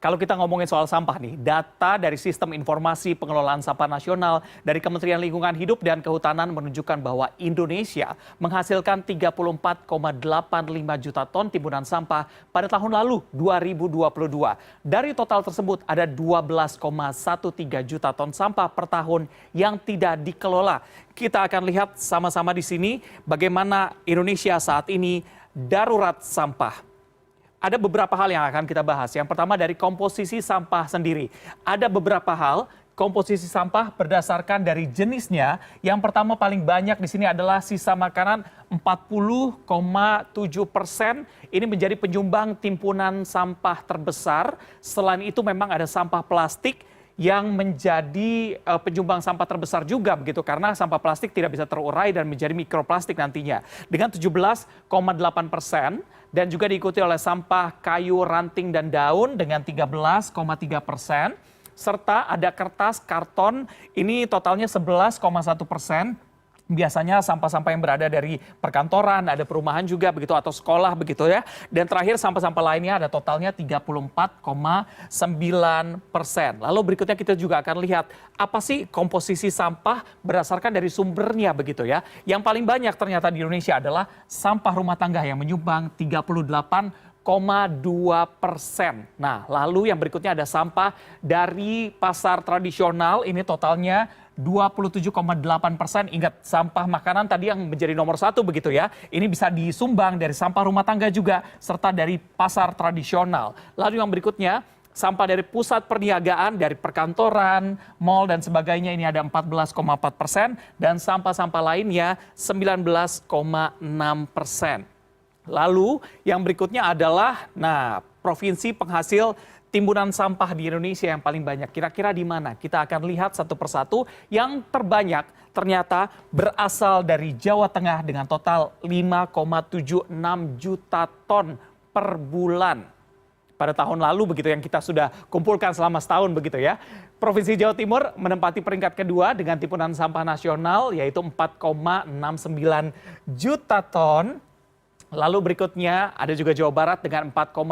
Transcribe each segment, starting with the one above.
Kalau kita ngomongin soal sampah nih, data dari Sistem Informasi Pengelolaan Sampah Nasional dari Kementerian Lingkungan Hidup dan Kehutanan menunjukkan bahwa Indonesia menghasilkan 34,85 juta ton timbunan sampah pada tahun lalu 2022. Dari total tersebut ada 12,13 juta ton sampah per tahun yang tidak dikelola. Kita akan lihat sama-sama di sini bagaimana Indonesia saat ini darurat sampah. Ada beberapa hal yang akan kita bahas. Yang pertama dari komposisi sampah sendiri. Ada beberapa hal komposisi sampah berdasarkan dari jenisnya. Yang pertama paling banyak di sini adalah sisa makanan 40,7%. Ini menjadi penyumbang timbunan sampah terbesar. Selain itu memang ada sampah plastik yang menjadi penyumbang sampah terbesar juga begitu karena sampah plastik tidak bisa terurai dan menjadi mikroplastik nantinya dengan 17,8% dan juga diikuti oleh sampah kayu, ranting dan daun dengan 13,3% serta ada kertas, karton ini totalnya 11,1%. Biasanya sampah-sampah yang berada dari perkantoran, ada perumahan juga begitu atau sekolah begitu ya. Dan terakhir sampah-sampah lainnya ada totalnya 34,9%. Lalu berikutnya kita juga akan lihat apa sih komposisi sampah berdasarkan dari sumbernya begitu ya. Yang paling banyak ternyata di Indonesia adalah sampah rumah tangga yang menyumbang 38,2%. Nah, lalu yang berikutnya ada sampah dari pasar tradisional, ini totalnya 27,8%. Ingat, sampah makanan tadi yang menjadi nomor satu begitu ya. Ini bisa disumbang dari sampah rumah tangga juga, serta dari pasar tradisional. Lalu yang berikutnya, sampah dari pusat perniagaan, dari perkantoran, mal dan sebagainya ini ada 14,4%. Dan sampah-sampah lainnya 19,6%. Lalu yang berikutnya adalah, provinsi penghasil timbunan sampah di Indonesia yang paling banyak. Kira-kira di mana? Kita akan lihat satu persatu. Yang terbanyak ternyata berasal dari Jawa Tengah dengan total 5,76 juta ton per bulan. Pada tahun lalu begitu yang kita sudah kumpulkan selama setahun begitu ya. Provinsi Jawa Timur menempati peringkat kedua dengan timbunan sampah nasional yaitu 4,69 juta ton. Lalu berikutnya ada juga Jawa Barat dengan 4,05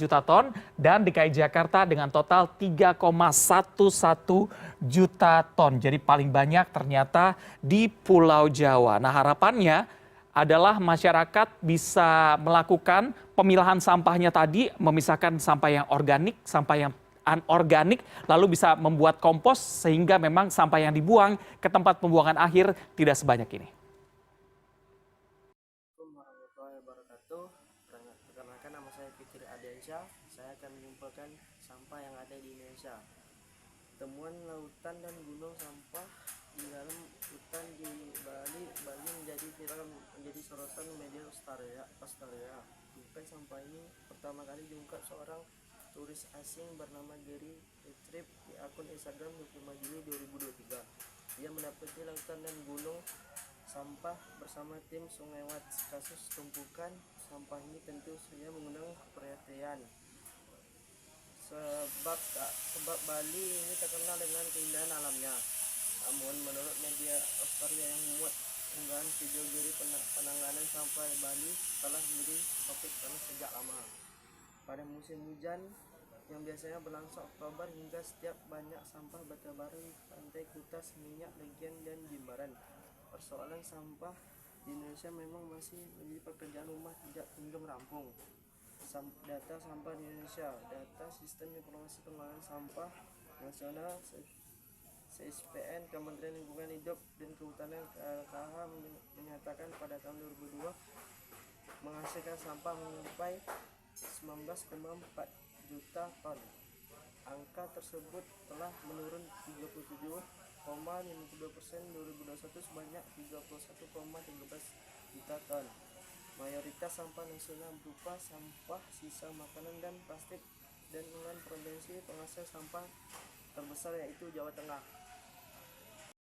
juta ton dan DKI Jakarta dengan total 3,11 juta ton. Jadi paling banyak ternyata di Pulau Jawa. Nah harapannya adalah masyarakat bisa melakukan pemilahan sampahnya tadi, memisahkan sampah yang organik, sampah yang anorganik, lalu bisa membuat kompos sehingga memang sampah yang dibuang ke tempat pembuangan akhir tidak sebanyak ini. Wabarakatuh. Perkenalkan nama saya Fitri Adiansyah. Saya akan menyimpulkan sampah yang ada di Indonesia. Temuan lautan dan gunung sampah di dalam hutan di Bali menjadi viral, menjadi sorotan media Australia. Bukan sampah ini pertama kali diungkap seorang turis asing bernama Gary Retrieve di akun Instagram 25 Juli 2023. Dia mendapati lautan dan gunung sampah bersama tim Sungai Wat. Kasus tumpukan sampah ini tentu saja mengundang perhatian sebab Bali ini terkenal dengan keindahan alamnya. Namun menurut media Australia yang memuat unggahan video Giri, penanganan sampah Bali telah menjadi topik panas sejak lama. Pada musim hujan yang biasanya berlangsung Oktober hingga setiap banyak sampah bertebaran di pantai Kuta, Seminyak, Legian dan Jimbaran. Persoalan sampah di Indonesia memang masih menjadi pekerjaan rumah tidak kunjung rampung. Data sampah di Indonesia, data Sistem Informasi Pengelolaan Sampah Nasional (SISPN) Kementerian Lingkungan Hidup dan Kehutanan (KLKH) menyatakan pada tahun 2002 menghasilkan sampah mencapai 19,4 juta ton. Angka tersebut telah menurun 37,52% 2021 sebanyak 31,13 juta ton. Mayoritas sampah nasional berupa sampah sisa makanan dan plastik dan dengan provinsi penghasil sampah terbesar yaitu Jawa Tengah.